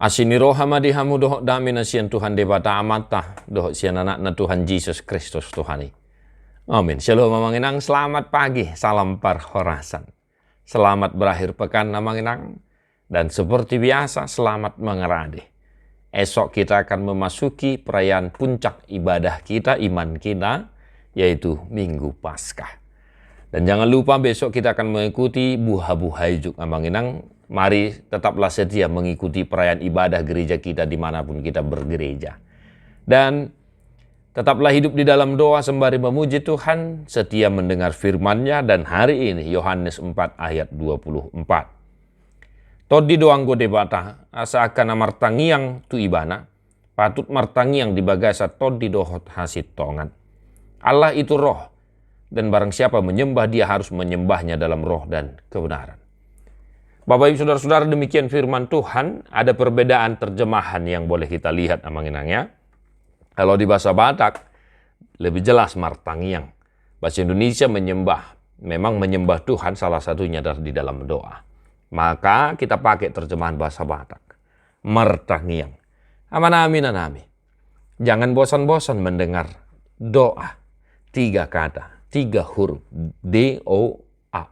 Asini rohama dihamu dohok dami nasian Tuhan debata amata dohok sian anak na Tuhan Yesus Kristus Tuhani. Amin. Shalom mamanginang, selamat pagi, salam parhorasan. Selamat berakhir pekan mamanginang, dan seperti biasa selamat mengeradi. Esok kita akan memasuki perayaan puncak ibadah kita, iman kita, yaitu Minggu Paskah. Dan jangan lupa besok kita akan mengikuti buha-buha ijuk mamanginang. Mari tetaplah setia mengikuti perayaan ibadah gereja kita dimanapun kita bergereja. Dan tetaplah hidup di dalam doa sembari memuji Tuhan, setia mendengar firman-Nya. Dan hari ini Yohanes 4 ayat 24. Todi doang gode bata, asa akan martangiang tu ibana, patut martangiang di bagasa todi dohot hasit tongan. Allah itu roh, dan barang siapa menyembah dia harus menyembahnya dalam roh dan kebenaran. Bapak Ibu Saudara-saudara, demikian firman Tuhan. Ada perbedaan terjemahan yang boleh kita lihat amanginangnya. Kalau di bahasa Batak lebih jelas martangiang. Bahasa Indonesia menyembah. Memang menyembah Tuhan salah satunya adalah di dalam doa. Maka kita pakai terjemahan bahasa Batak. Martangiang. Amanami. Jangan bosan-bosan mendengar doa. 3 kata, 3 huruf. D-O-A.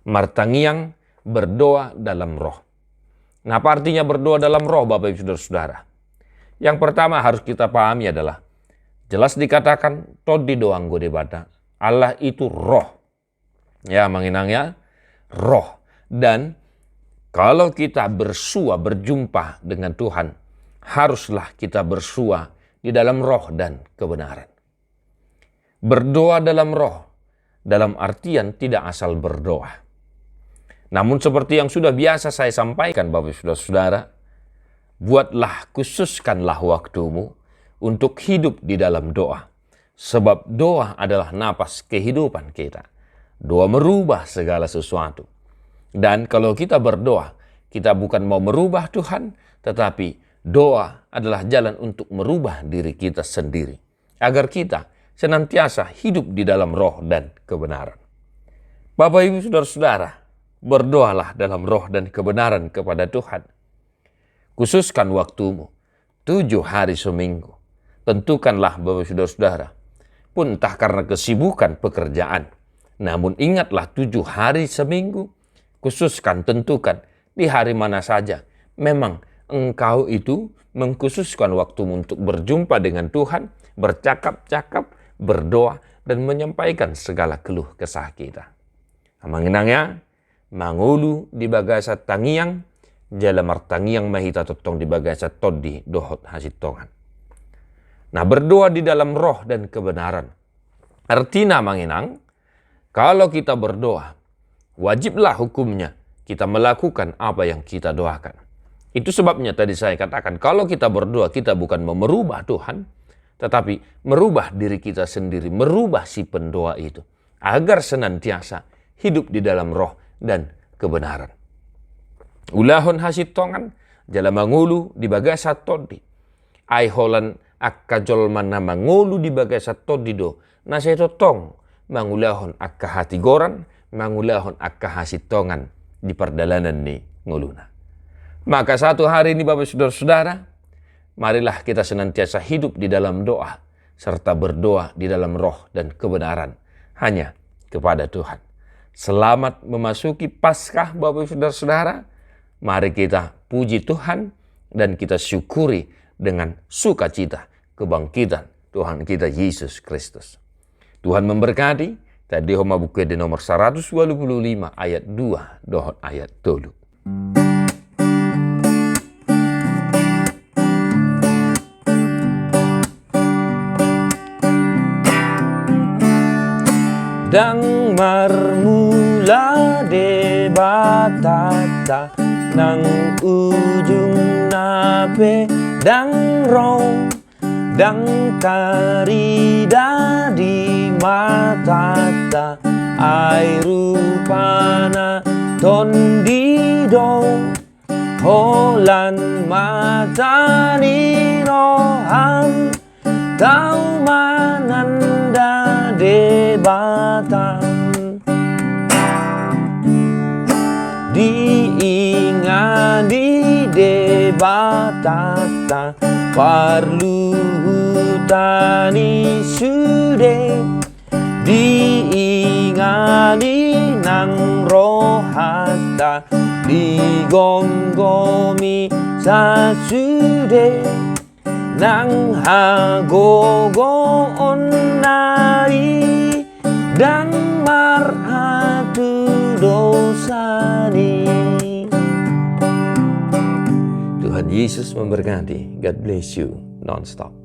Martangiang, berdoa dalam roh. Nah, apa artinya berdoa dalam roh, Bapak Ibu Saudara-saudara? Yang pertama harus kita pahami adalah, jelas dikatakan, todi doang gode bata, Allah itu roh. Ya, menginangnya, roh. Dan kalau kita bersua, berjumpa dengan Tuhan, haruslah kita bersua di dalam roh dan kebenaran. Berdoa dalam roh, dalam artian tidak asal berdoa. Namun seperti yang sudah biasa saya sampaikan Bapak Saudara-saudara, khususkanlah waktumu untuk hidup di dalam doa. Sebab doa adalah napas kehidupan kita. Doa merubah segala sesuatu. Dan kalau kita berdoa, kita bukan mau merubah Tuhan, tetapi doa adalah jalan untuk merubah diri kita sendiri. Agar kita senantiasa hidup di dalam roh dan kebenaran. Bapak Ibu Saudara-saudara, berdoalah dalam roh dan kebenaran kepada Tuhan. Khususkan waktumu, 7 hari seminggu. Tentukanlah Bapak Saudara-saudara, pun entah karena kesibukan pekerjaan. Namun ingatlah 7 hari seminggu, khususkan, tentukan di hari mana saja. Memang engkau itu mengkhususkan waktumu untuk berjumpa dengan Tuhan, bercakap-cakap, berdoa, dan menyampaikan segala keluh kesah kita. Mengenangnya, mangulu di bagasa tangiang, jala martangiang mahita totong di bagasa todi dohot hasit tongan. Nah, berdoa di dalam roh dan kebenaran. Artinya menginang, kalau kita berdoa, wajiblah hukumnya kita melakukan apa yang kita doakan. Itu sebabnya tadi saya katakan, kalau kita berdoa, kita bukan mau merubah Tuhan, tetapi merubah diri kita sendiri, merubah si pendoa itu, agar senantiasa hidup di dalam roh dan kebenaran. Ulahon hasit tongan, jala mangulu di bagasa todi. Ai holan akka jolman na mangulu di bagasa todi do. Naseto tong, mangulahon akka hati goran, mangulahon akka hasit tongan di perdalanan ni nguluna. Maka satu hari ini Bapak Saudara-saudara, marilah kita senantiasa hidup di dalam doa, serta berdoa di dalam roh dan kebenaran, hanya kepada Tuhan. Selamat memasuki Paskah Bapak Saudara-saudara. Mari kita puji Tuhan dan kita syukuri dengan sukacita kebangkitan Tuhan kita Yesus Kristus. Tuhan memberkati. Tadi homa buku di nomor 125 ayat 2 dohot ayat 3. Dang marmula de batata nang ujung nape dang rong dang karida di matata ai rupana tondido holan mata ni roham tau mananda de batang diingat di de batata parluhutani sude diingani ng rohata digomgomi sa sude nang hagogoon nari dan marhatu dosani. Tuhan Yesus memberkati. God bless you non-stop.